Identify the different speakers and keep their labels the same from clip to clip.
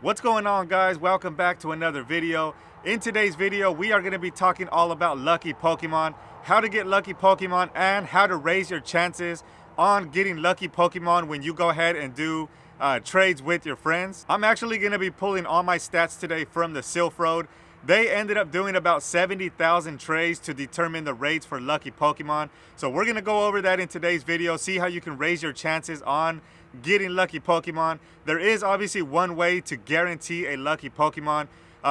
Speaker 1: What's going on, guys? Welcome back to another video. In today's video, we are going to be talking all about lucky Pokemon, how to get lucky Pokemon, and how to raise your chances on getting lucky Pokemon when you go ahead and do trades with your friends. I'm actually going to be pulling all my stats today from the Silph Road. They ended up doing about 70,000 trades to determine the rates for lucky Pokemon. So we're going to go over that in today's video, see how you can raise your chances on getting lucky Pokemon. There is obviously one way to guarantee a lucky Pokemon.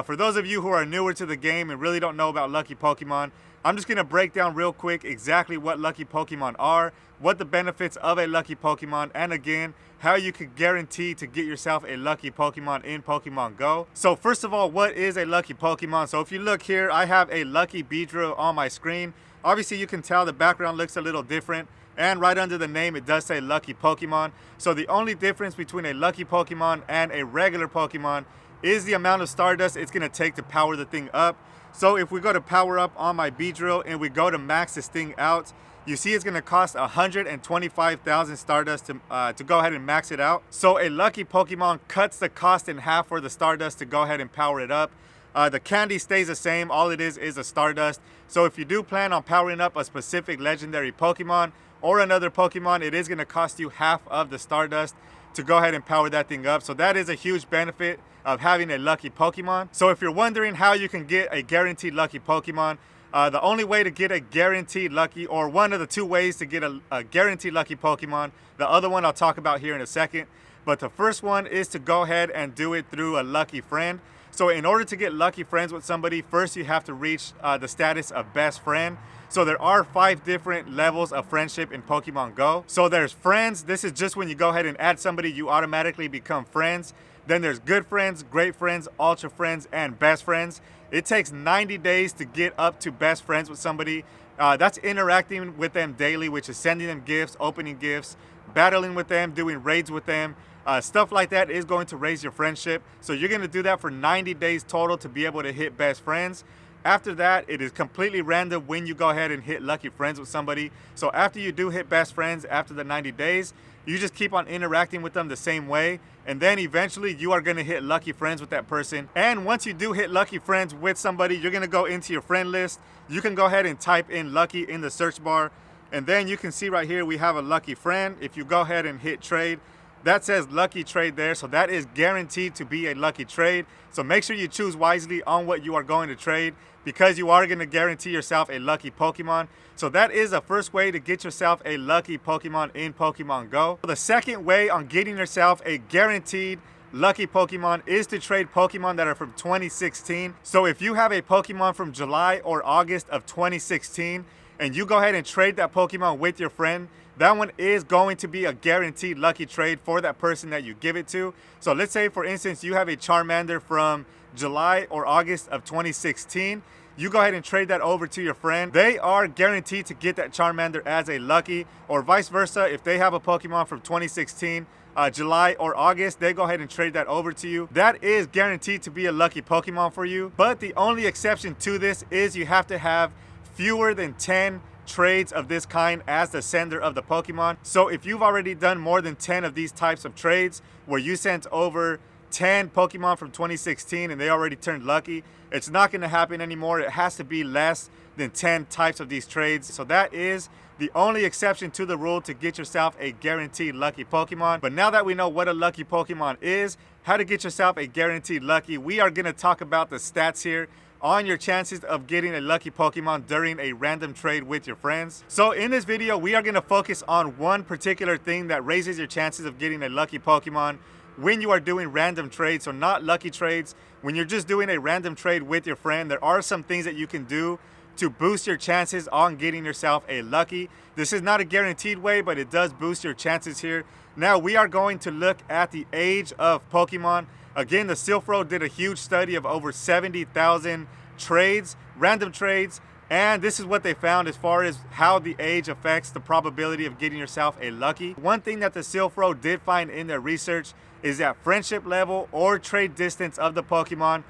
Speaker 1: For those of you who are newer to the game and really don't know about lucky Pokemon, I'm just going to break down real quick exactly what lucky Pokemon are, what the benefits of a lucky Pokemon, and again, how you could guarantee to get yourself a lucky Pokemon in Pokemon Go. So first of all, what is a lucky Pokemon? So if you look here, I have a lucky Beedrill on my screen. Obviously you can tell the background looks a little different, and right under the name it does say lucky Pokemon. So the only difference between a lucky Pokemon and a regular Pokemon is the amount of stardust it's going to take to power the thing up. So if we go to power up on my Beedrill and we go to max this thing out, you see it's going to cost 125,000 stardust to go ahead and max it out. So a lucky Pokemon cuts the cost in half for the stardust to go ahead and power it up. The candy stays the same, all it is a stardust. So if you do plan on powering up a specific legendary Pokemon or another Pokemon, it is going to cost you half of the stardust to go ahead and power that thing up. So that is a huge benefit of having a lucky Pokemon. So if you're wondering how you can get a guaranteed lucky Pokemon, the only way to get a guaranteed lucky, or one of the two ways to get a guaranteed lucky Pokemon, the other one I'll talk about here in a second, but the first one is to go ahead and do it through a lucky friend. So in order to get lucky friends with somebody, first you have to reach the status of best friend. So there are 5 different levels of friendship in Pokemon Go. So there's friends. This is just when you go ahead and add somebody, you automatically become friends. Then there's good friends, great friends, ultra friends, and best friends. It takes 90 days to get up to best friends with somebody. That's interacting with them daily, which is sending them gifts, opening gifts, battling with them, doing raids with them. Stuff like that is going to raise your friendship. So you're going to do that for 90 days total to be able to hit best friends. After that, it is completely random when you go ahead and hit lucky friends with somebody. So after you do hit best friends after the 90 days, you just keep on interacting with them the same way. And then eventually you are going to hit lucky friends with that person. And once you do hit lucky friends with somebody, you're going to go into your friend list. You can go ahead and type in lucky in the search bar. And then you can see right here, we have a lucky friend. If you go ahead and hit trade, that says lucky trade there. So that is guaranteed to be a lucky trade. So make sure you choose wisely on what you are going to trade, because you are going to guarantee yourself a lucky Pokemon. So that is a first way to get yourself a lucky Pokemon in Pokemon Go. The second way on getting yourself a guaranteed lucky Pokemon is to trade Pokemon that are from 2016. So if you have a Pokemon from July or August of 2016 and you go ahead and trade that Pokemon with your friend, that one is going to be a guaranteed lucky trade for that person that you give it to. So let's say, for instance, you have a Charmander from July or August of 2016. You go ahead and trade that over to your friend. They are guaranteed to get that Charmander as a lucky, or vice versa. If they have a Pokemon from 2016, July or August, they go ahead and trade that over to you. That is guaranteed to be a lucky Pokemon for you. But the only exception to this is you have to have fewer than 10 trades of this kind as the sender of the Pokemon. So if you've already done more than 10 of these types of trades where you sent over 10 Pokemon from 2016 and they already turned lucky, it's not going to happen anymore. It has to be less than 10 types of these trades. So that is the only exception to the rule to get yourself a guaranteed lucky Pokemon. But now that we know what a lucky Pokemon is, how to get yourself a guaranteed lucky, we are going to talk about the stats here on your chances of getting a lucky Pokemon during a random trade with your friends. So in this video, we are going to focus on one particular thing that raises your chances of getting a lucky Pokemon when you are doing random trades. So not lucky trades. When you're just doing a random trade with your friend, there are some things that you can do to boost your chances on getting yourself a lucky. This is not a guaranteed way, but it does boost your chances here. Now we are going to look at the age of Pokemon. Again, the Silph Road did a huge study of over 70,000 trades, random trades, and this is what they found as far as how the age affects the probability of getting yourself a lucky. One thing that the Silph Road did find in their research is that friendship level or trade distance of the Pokemon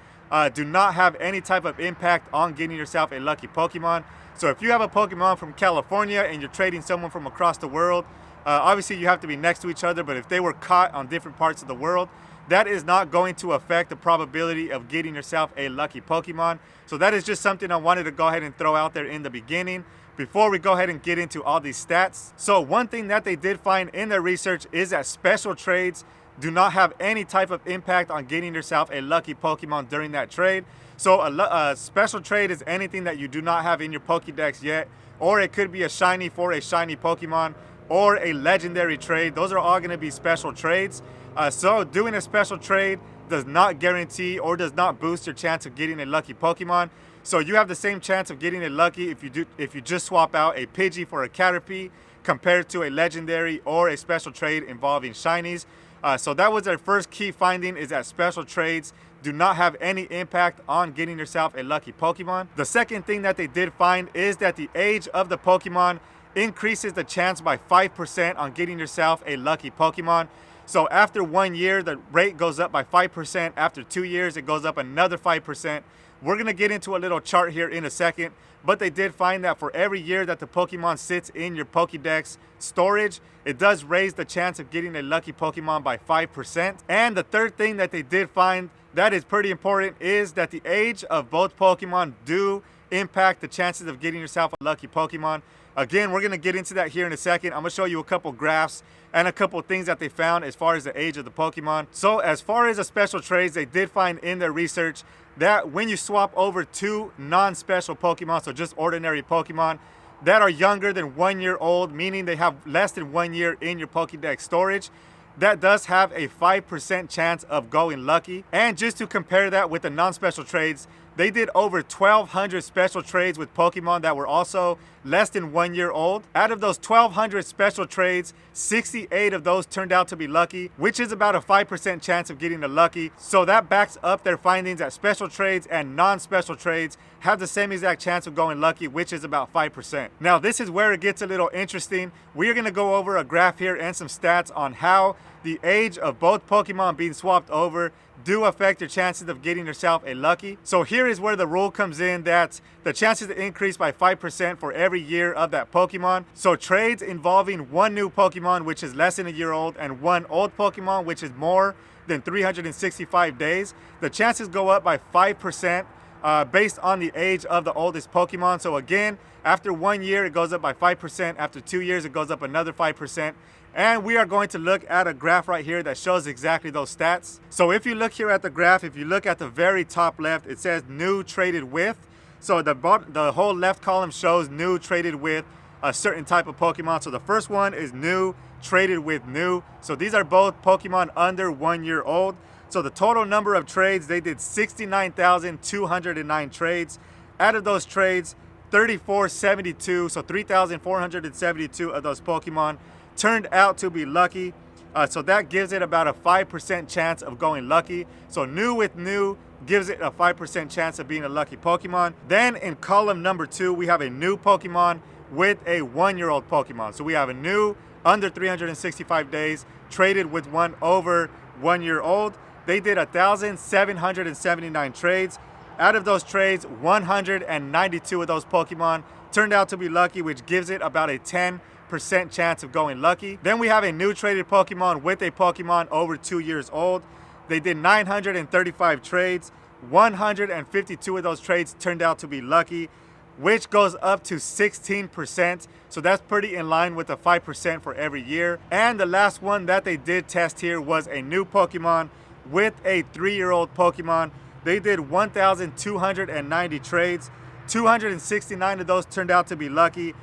Speaker 1: do not have any type of impact on getting yourself a lucky Pokemon. So if you have a Pokemon from California and you're trading someone from across the world, obviously you have to be next to each other, but if they were caught on different parts of the world, that is not going to affect the probability of getting yourself a lucky Pokemon. So that is just something I wanted to go ahead and throw out there in the beginning before we go ahead and get into all these stats. So one thing that they did find in their research is that special trades do not have any type of impact on getting yourself a lucky Pokemon during that trade. So a special trade is anything that you do not have in your Pokédex yet, or it could be a shiny for a shiny Pokemon, or a legendary trade. Those are all going to be special trades. So doing a special trade does not guarantee or does not boost your chance of getting a lucky Pokemon. So you have the same chance of getting a lucky if you just swap out a Pidgey for a Caterpie compared to a legendary or a special trade involving shinies. So that was their first key finding, is that special trades do not have any impact on getting yourself a lucky Pokemon. The second thing that they did find is that the age of the Pokemon increases the chance by 5% on getting yourself a lucky Pokemon. So after 1 year, the rate goes up by 5%. After 2 years, it goes up another 5%. We're going to get into a little chart here in a second, but they did find that for every year that the Pokemon sits in your Pokédex storage, it does raise the chance of getting a lucky Pokemon by 5%. And the third thing that they did find that is pretty important is that the age of both Pokemon do impact the chances of getting yourself a lucky Pokemon. Again, we're going to get into that here in a second. I'm going to show you a couple graphs and a couple things that they found as far as the age of the Pokemon. So as far as the special trades, they did find in their research that when you swap over two non-special Pokemon, so just ordinary Pokemon that are younger than 1 year old, meaning they have less than 1 year in your Pokédex storage, that does have a 5% chance of going lucky. And just to compare that with the non-special trades, they did over 1,200 special trades with Pokemon that were also less than 1 year old. Out of those 1,200 special trades, 68 of those turned out to be lucky, which is about a 5% chance of getting a lucky. So that backs up their findings that special trades and non-special trades have the same exact chance of going lucky, which is about 5%. Now, this is where it gets a little interesting. We are going to go over a graph here and some stats on how the age of both Pokemon being swapped over do affect your chances of getting yourself a lucky. So here is where the rule comes in that the chances increase by 5% for every year of that Pokemon. So trades involving one new Pokemon, which is less than a year old, and one old Pokemon, which is more than 365 days, the chances go up by 5% based on the age of the oldest Pokemon. So again, after 1 year, it goes up by 5%. After 2 years, it goes up another 5%. And we are going to look at a graph right here that shows exactly those stats. So if you look here at the graph, if you look at the very top left, it says new traded with. So the whole left column shows new traded with a certain type of Pokemon. So the first one is new traded with new. So these are both Pokemon under 1 year old. So the total number of trades, they did 69,209 trades. Out of those trades, 3,472, so 3,472 of those Pokemon turned out to be lucky. So that gives it about a 5% chance of going lucky. So new with new gives it a 5% chance of being a lucky Pokemon. Then in column number 2, we have a new Pokemon with a 1 year old Pokemon. So we have a new under 365 days traded with one over 1 year old. They did 1,779 trades. Out of those trades, 192 of those Pokemon turned out to be lucky, which gives it about a 10% chance of going lucky. Then we have a new traded Pokemon with a Pokemon over 2 years old. They did 935 trades. 152 of those trades turned out to be lucky, which goes up to 16%. So that's pretty in line with the 5% for every year. And the last one that they did test here was a new Pokemon with a 3-year-old Pokemon. They did 1,290 trades. 269 of those turned out to be lucky,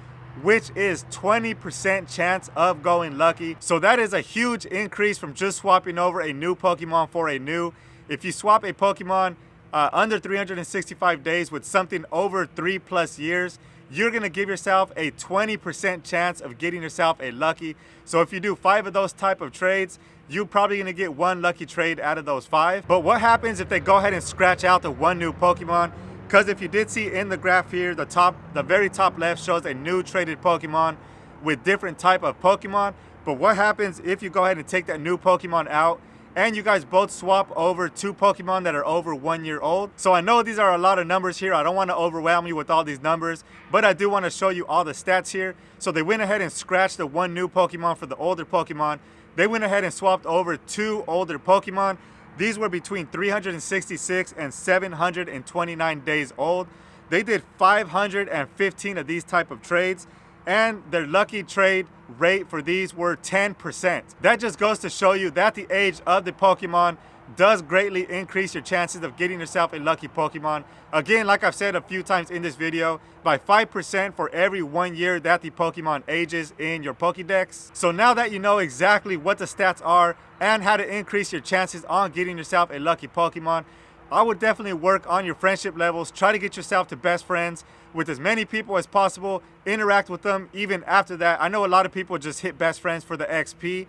Speaker 1: which is 20% chance of going lucky. So that is a huge increase from just swapping over a new Pokemon for a new. If you swap a Pokemon under 365 days with something over 3+ years, you're gonna give yourself a 20% chance of getting yourself a lucky. So if you do 5 of those type of trades, you're probably gonna get 1 lucky trade out of those 5. But what happens if they go ahead and scratch out the 1 new Pokemon? Because if you did see in the graph here, the very top left shows a new traded Pokemon with different type of Pokemon. But what happens if you go ahead and take that new Pokemon out and you guys both swap over 2 Pokemon that are over 1 year old? So I know these are a lot of numbers here. I don't want to overwhelm you with all these numbers, but I do want to show you all the stats here. So they went ahead and scratched the 1 new Pokemon for the older Pokemon. they went ahead and swapped over 2 older Pokemon. These were between 366 and 729 days old. They did 515 of these type of trades, and their lucky trade rate for these were 10%. That just goes to show you that the age of the Pokemon does greatly increase your chances of getting yourself a lucky Pokemon. Again, like I've said a few times in this video, by 5% for every 1 year that the Pokemon ages in your Pokédex. So now that you know exactly what the stats are and how to increase your chances on getting yourself a lucky Pokemon, I would definitely work on your friendship levels. Try to get yourself to best friends with as many people as possible. Interact with them even after that. I know a lot of people just hit best friends for the XP.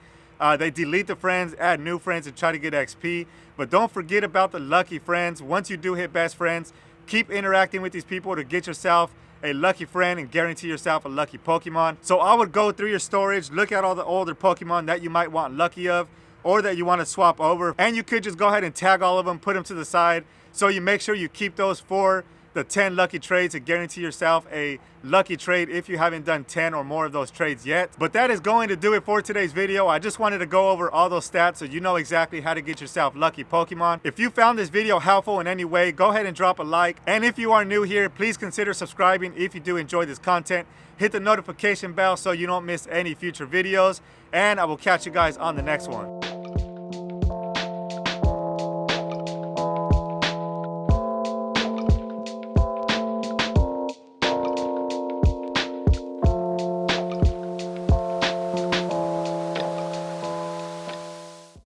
Speaker 1: They delete the friends, add new friends, and try to get XP. But don't forget about the lucky friends. Once you do hit best friends, keep interacting with these people to get yourself a lucky friend and guarantee yourself a lucky Pokemon. So I would go through your storage, look at all the older Pokemon that you might want lucky of, or that you want to swap over. And you could just go ahead and tag all of them, put them to the side. So you make sure you keep those for the 10 lucky trades to guarantee yourself a lucky trade if you haven't done 10 or more of those trades yet. But that is going to do it for today's video. I just wanted to go over all those stats so you know exactly how to get yourself lucky Pokemon. If you found this video helpful in any way, go ahead and drop a like. And if you are new here, please consider subscribing if you do enjoy this content. Hit the notification bell so you don't miss any future videos. And I will catch you guys on the next one.